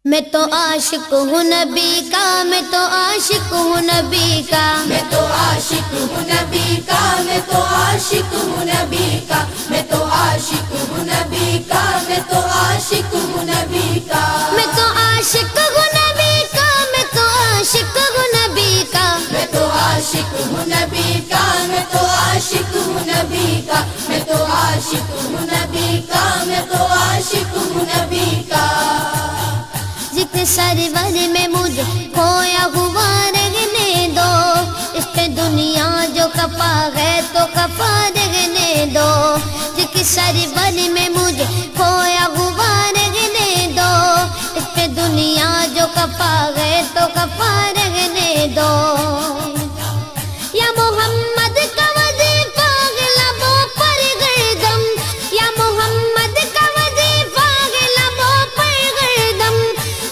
میں تو عاشق ہوں نبی کا، میں تو عاشق ہوں نبی کا، میں تو عاشق ہوں نبی کا، میں تو عاشق ہوں نبی کا، میں تو عاشق ہوں نبی کا، میں تو عاشق ہوں نبی کا، میں تو عاشق ہوں نبی کا، میں تو عاشق ہوں نبی کا، میں تو عاشق ہوں نبی کا، میں تو عاشق ہوں نبی کا، میں تو عاشق ہوں نبی کا، میں تو عاشق ہوں نبی کا، ذکر سرور میں مجھے کھویا ہوا رہنے دو، اس پہ دنیا جو خفا ہے تو خفا رہنے دو، ذکر سرور میں مجھے کھویا ہوا رہنے دو، اس پہ دنیا جو خفا ہے تو خفا رہنے دو، یا محمد کا وظیفہ ہے لبوں پر گردم، یا محمد کا وظیفہ ہے لبوں پر گردم،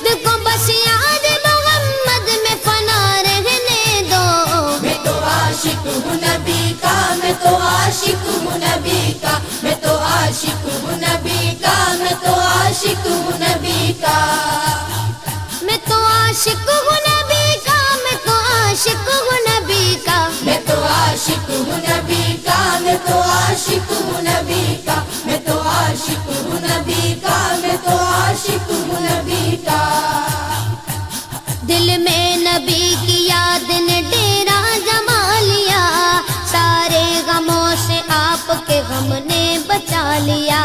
دل کو بس یاد محمد میں فنا رہنے دو، میں تو عاشق ہوں نبی کا، میں تو عاشق ہوں نبی کا، میں تو عاشق ہوں نبی کا، میں تو عاشق ہوں نبی کا، میں تو عاشق ہوں نبی کا، میں تو عاشق ہوں نبی کا، میں تو عاشق ہوں نبی کا، میں تو عاشق ہوں نبی کا، میں تو عاشق ہوں نبی کا، میں تو عاشق ہوں نبی کا، دل میں نبی کی یاد نے ڈیرا جما لیا، سارے غموں سے آپ کے غم نے بچا لیا،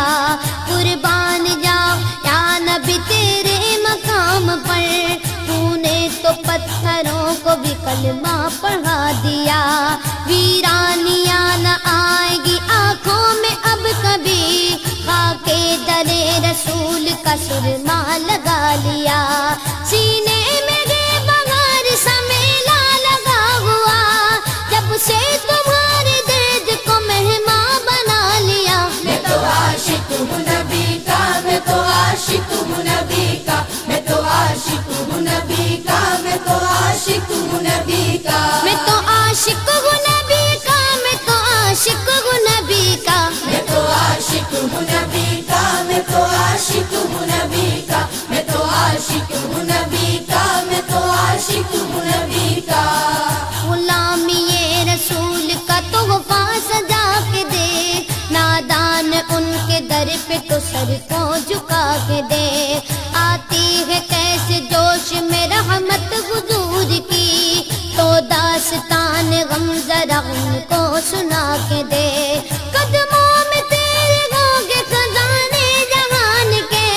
قربان جاؤ یا نبی تیرے مقام پر، تو نے تو پتھروں کو بھی کلمہ پڑھا دیا، ویرانیاں نہ آئے گی آنکھوں میں اب کبھی، خاک در رسول کا سرما لگا لیا، سینے میں گے بغار سا میلہ لگا ہوا، جب سے تمہارے درد کو مہمان بنا لیا، میں تو عاشق ہوں نبی کا، میں تو عاشق ہوں نبی کا، میں تو عاشق ہوں نبی کا، میں تو عاشق ہوں نبی کا، میں تو عاشق ہوں نبی کا، میں تو عاشق ہوں نبی کا، میں تو عاشق ہوں نبی کا، میں تو عاشق ہوں نبی کا، میں تو عاشق ہوں نبی کا، میں تو عاشق ہوں نبی کا، غلامی رسول کا تحفہ سجا کے دے، نادان ان کے در پہ تو سر کو جھکا کے دے، آتی ہے کیسے جوش میں رحمت حضور کی، تو داستان غم ذرا ان کو سنا کے دے، قدموں میں تیرے ہوں گے خزانے جہان کے،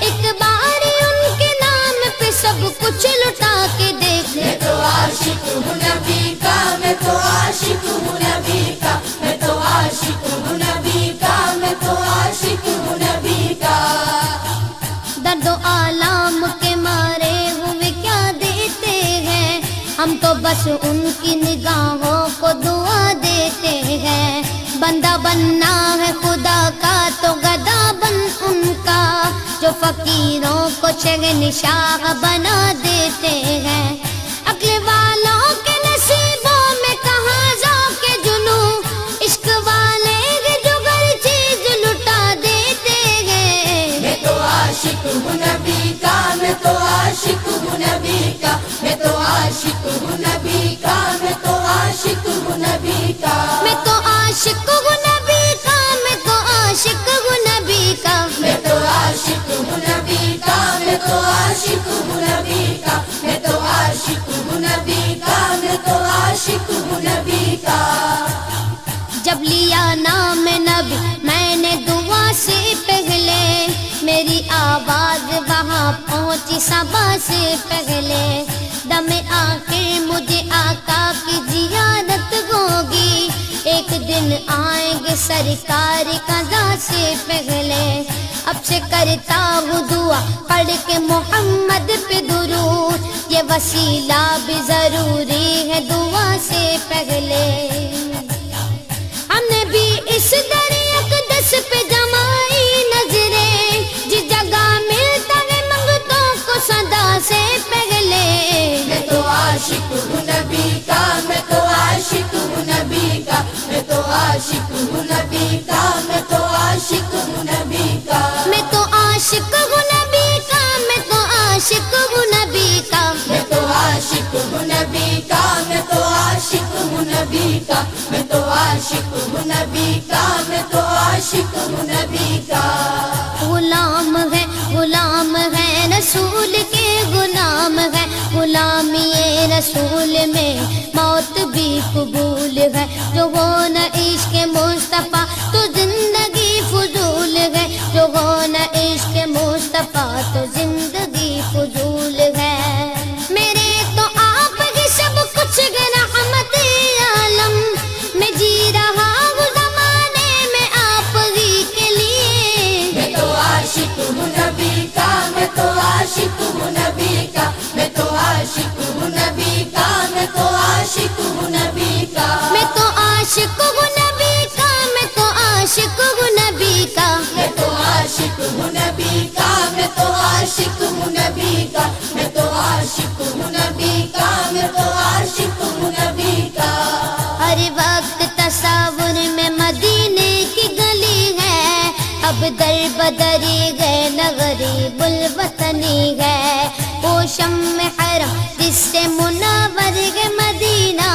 ایک بار ان کے نام پہ سب کچھ لٹا کے دیکھ، میں تو عاشق ہوں نبی کا، میں تو عاشق ہوں نبی کا، میں تو عاشق ہوں نبی کا، میں تو عاشق ہوں نبی کا، درد و آلام کے مارے ہوئے کیا دیتے ہیں، ہم تو بس ان کی نگاہوں کو دعا دیتے ہیں، بندہ بننا ہے خدا کا تو گدا بن ان کا، جو فقیروں کو شہنشاہ بنا دیتے ہیں، عقل والوں کے نصیبوں میں کہاں ذوق جنو، عشق والے جو ہر چیز لٹا دیتے ہیں، میں تو عاشق ہوں نبی کا، میں تو عاشق ہوں نبی کا، میں تو عاشق ہوں نبی کا، میں تو عاشق ہوں نبی کا، میں تو عاشق ہوں نبی کا، میں تو عاشق ہوں نبی کا، میں تو عاشق ہوں نبی کا، میں تو عاشق ہوں نبی کا، میں تو عاشق ہوں نبی کا، میں تو عاشق ہوں نبی کا، جب لیا نام نبی میں نے دعا سے پہلے، میری آواز وہاں پہنچی صبا سے پہلے، دم آخر مجھے آقا کی زیارت ہوگی، ایک دن آئیں گے سرکار قضا سے پہلے، اب سے کرتا ہوں دعا پڑھ کے محمد پہ درود، یہ وسیلہ بھی ضروری ہے دعا سے پہلے، ہم نے بھی اس در اقدس پہ جمائی نظریں، جس جگہ ملتا ہے منگتوں کو صدا سے پہلے، میں تو عاشق ہوں نبی کا، میں تو عاشق ہوں نبی کا، میں تو عاشق ہوں نبی کا، میں تو عاشق ہوں نبی کا، میں تو عاشق ہوں نبی کا، میں تو عاشق عاشق ہوں نبی کا، میں تو عاشق ہوں نبی کا۔ غلام ہے رسول کے غلام ہے، غلامی رسول میں موت بھی قبول ہے، جو ہو نہ عشق مصطفیٰ تو زندگی فضول ہے، جو ہو نہ عشق مصطفیٰ تو زندگی فضول ہے۔ میرے تو آپ ہی سب کچھ ہے رحمت عالم، میں جی رہا ہوں زمانے میں آپ ہی کے لیے۔ میں تو عاشق ہوں نبی کا، میں تو عاشق ہوں نبی کا، میں تو عاشق ہوں نبی کا، میں تو عاشق ہوں نبی کا۔ میں تو عاشق ہوں نبی کا، میں تو عاشق ہوں نبی کا۔ میں تو عاشق ہوں نبی کا، میں تو عاشق ہوں نبی کا، میں تو عاشق ہوں نبی کا، میں تو عاشق ہوں نبی کا۔ ہر وقت تصور میں مدینے کی گلی ہے، اب در بدری گئے نہ غریب الوطنی ہے۔ وہ شمع حرم جس سے منور ہے مدینہ،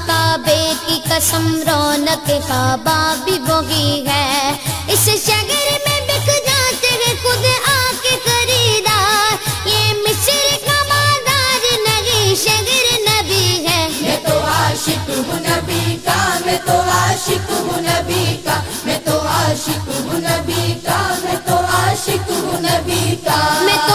کعبے کی قسم رونق کعبہ بھی وہی ہے۔ اس شہر میں بک جاتے ہیں خود آ کے خریدار، یہ مصر کا بازار نہیں شہر نبی ہے۔ میں تو عاشق ہوں نبی کا، میں تو عاشق ہوں نبی کا، میں تو عاشق ہوں نبی کا، میں تو عاشق ہوں نبی کا۔ میں تو